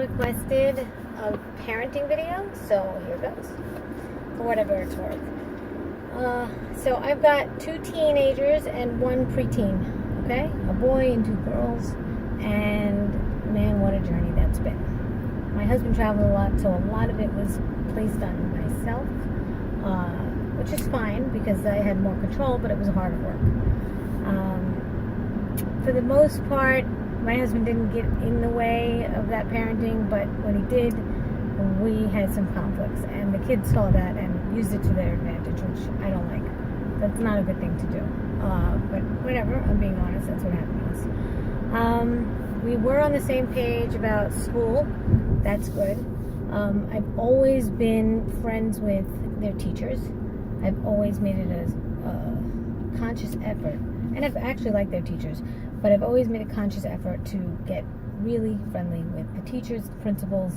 requested a parenting video, so here goes, for whatever it's worth. So I've got 2 teenagers and 1 preteen, okay? A boy and 2 girls, and man, what a journey that's been. My husband traveled a lot, so a lot of it was placed on myself, which is fine because I had more control, but it was hard work. For the most part, my husband didn't get in the way of that parenting, but when he did, we had some conflicts, and the kids saw that and used it to their advantage, which I don't like. That's not a good thing to do. But whatever, I'm being honest, that's what happened to us. We were on the same page about school. That's good. I've always been friends with their teachers. I've always made it a conscious effort, and I've actually liked their teachers, but I've always made a conscious effort to get really friendly with the teachers, the principals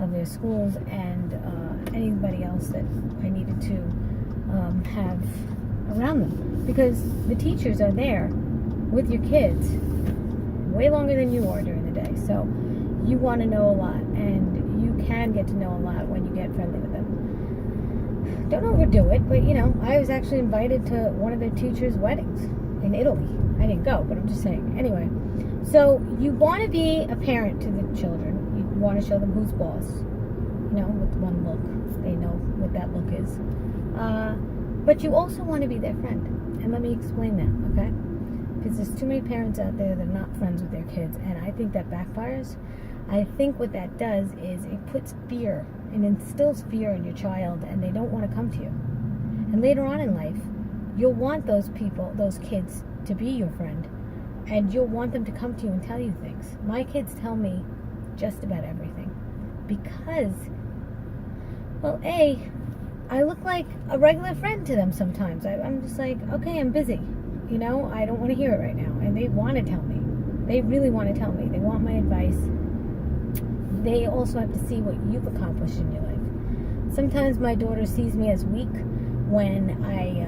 of their schools, and anybody else that I needed to have around them. Because the teachers are there with your kids way longer than you are during the day. So you want to know a lot, and you can get to know a lot when you get friendly with them. Don't overdo it, but I was actually invited to one of their teachers' weddings in Italy. I didn't go, but I'm just saying. Anyway, so you want to be a parent to the children. You want to show them who's boss. With one look. They know what that look is. But you also want to be their friend. And let me explain that, okay? Because there's too many parents out there that are not friends with their kids, and I think that backfires. I think what that does is it puts fear and instills fear in your child, and they don't want to come to you. And later on in life, you'll want those people, those kids, to be your friend, and you'll want them to come to you and tell you things. My kids tell me just about everything because, well, I look like a regular friend to them sometimes. I'm just like, okay, I'm busy. I don't want to hear it right now. And they want to tell me. They really want to tell me. They want my advice. They also have to see what you've accomplished in your life. Sometimes my daughter sees me as weak when I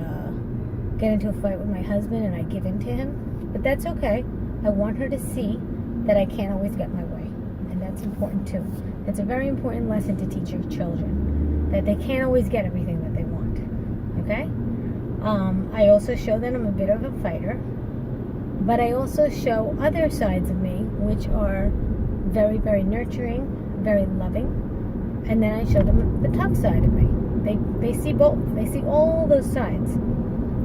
get into a fight with my husband and I give in to him. But that's okay. I want her to see that I can't always get my way. And that's important too. It's a very important lesson to teach your children, that they can't always get everything that they want. Okay? I also show that I'm a bit of a fighter, but I also show other sides of me, which are very, very nurturing, very loving, and then I show them the tough side of me. They see both. They see all those sides.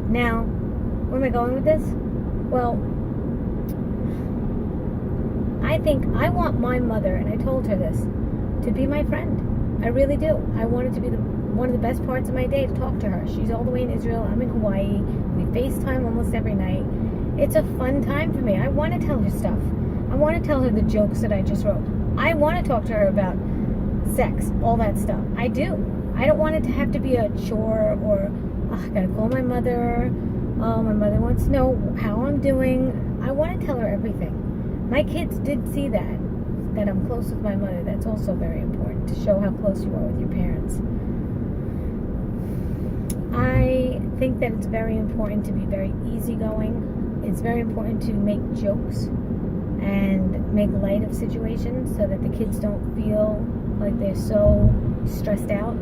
Now, where am I going with this? Well, I think I want my mother, and I told her this, to be my friend. I really do. I want it to be one of the best parts of my day to talk to her. She's all the way in Israel. I'm in Hawaii. We FaceTime almost every night. It's a fun time for me. I want to tell her stuff. I want to tell her the jokes that I just wrote. I want to talk to her about sex, all that stuff. I do. I don't want it to have to be a chore or, I gotta call my mother. Oh, my mother wants to know how I'm doing. I want to tell her everything. My kids did see that I'm close with my mother. That's also very important, to show how close you are with your parents. I think that it's very important to be very easygoing. It's very important to make jokes and make light of situations so that the kids don't feel like they're so stressed out.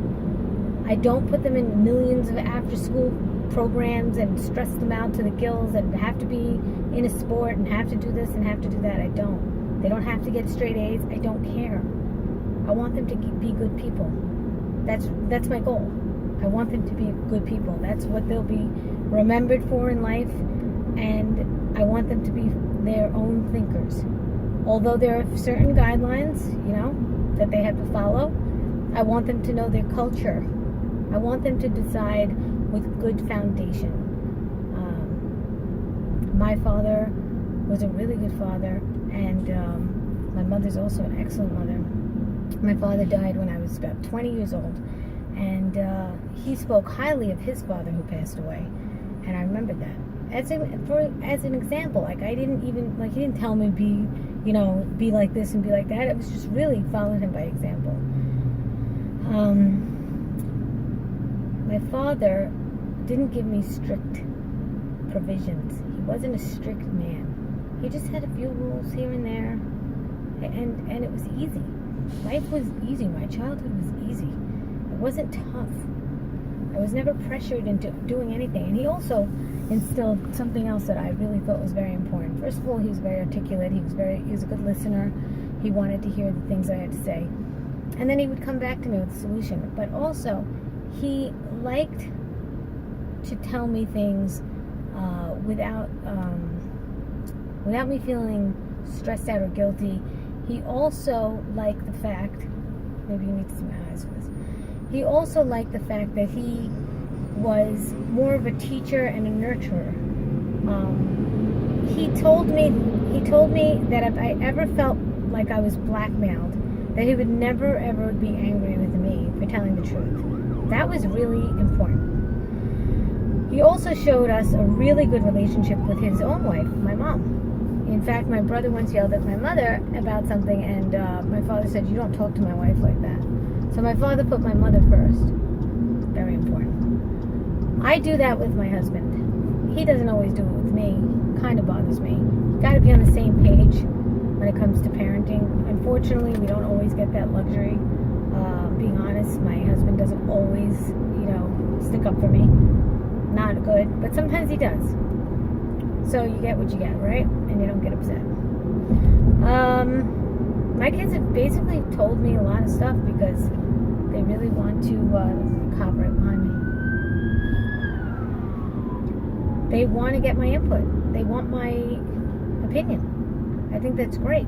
I don't put them in millions of after-school programs and stress them out to the gills and have to be in a sport and have to do this and have to do that. I don't. They don't have to get straight A's. I don't care. I want them to be good people. That's my goal. I want them to be good people. That's what they'll be remembered for in life, and I want them to be their own thinkers. Although there are certain guidelines, that they have to follow, I want them to know their culture. I want them to decide with good foundation. My father was a really good father, and my mother's also an excellent mother. My father died when I was about 20 years old, and he spoke highly of his father who passed away, and I remembered that. As an example, like he didn't tell me be like this and be like that. It was just really following him by example. My father didn't give me strict provisions. He wasn't a strict man. He just had a few rules here and there, and it was easy. life was easy. My childhood was easy. It wasn't tough. I was never pressured into doing anything. And he also instilled something else that I really thought was very important. First of all, he was very articulate. He was a good listener. He wanted to hear the things I had to say. And then he would come back to me with a solution. But also, he liked to tell me things without me feeling stressed out or guilty. He also liked the fact, maybe you need to see my eyes for this. He also liked the fact that he was more of a teacher and a nurturer. He told me that if I ever felt like I was blackmailed, that he would never ever be angry with me for telling the truth. That was really important. He also showed us a really good relationship with his own wife, my mom. In fact, my brother once yelled at my mother about something, and my father said, "You don't talk to my wife like that." So my father put my mother first. Very important. I do that with my husband. He doesn't always do it with me. Kind of bothers me. Got to be on the same page when it comes to parenting. Unfortunately, we don't always get that luxury. Being honest, my husband doesn't always, stick up for me. Not good, but sometimes he does. So you get what you get, right? And you don't get upset. My kids have basically told me a lot of stuff because they really want to cop right behind me. They want to get my input. They want my opinion. I think that's great.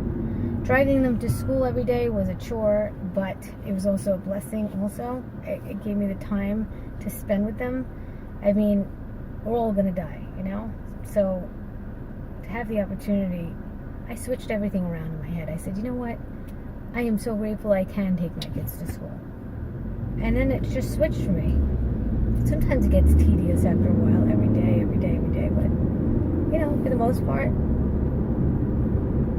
Driving them to school every day was a chore, but it was also a blessing also. It gave me the time to spend with them. I mean, we're all going to die, So to have the opportunity, I switched everything around in my head. I said, you know what? I am so grateful I can take my kids to school. And then it just switched for me. Sometimes it gets tedious after a while, every day. But, for the most part,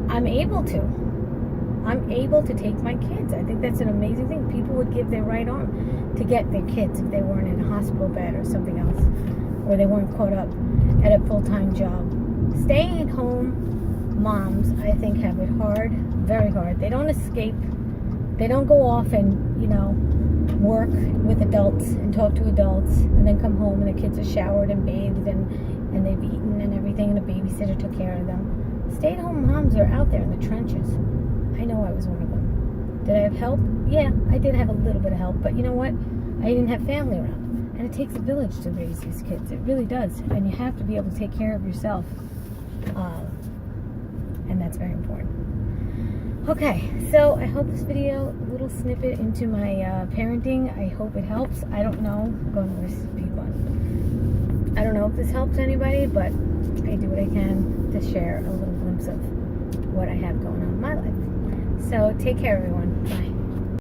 I'm able to take my kids. I think that's an amazing thing. People would give their right arm to get their kids if they weren't in a hospital bed or something else, or they weren't caught up at a full-time job. Staying at home moms, I think, have it hard, very hard. They don't escape. They don't go off and, work with adults and talk to adults and then come home and the kids are showered and bathed and they've eaten and everything and a babysitter took care of them. Stay-at-home moms are out there in the trenches. I know I was one of them. Did I have help? Yeah, I did have a little bit of help, but you know what? I didn't have family around. And it takes a village to raise these kids. It really does. And you have to be able to take care of yourself. And that's very important. Okay, so I hope this video, a little snippet into my parenting, I hope it helps. I don't know. I'm going to speed one. I don't know if this helps anybody, but I do what I can to share a little glimpse of what I have going on in my life. So take care, everyone. Bye.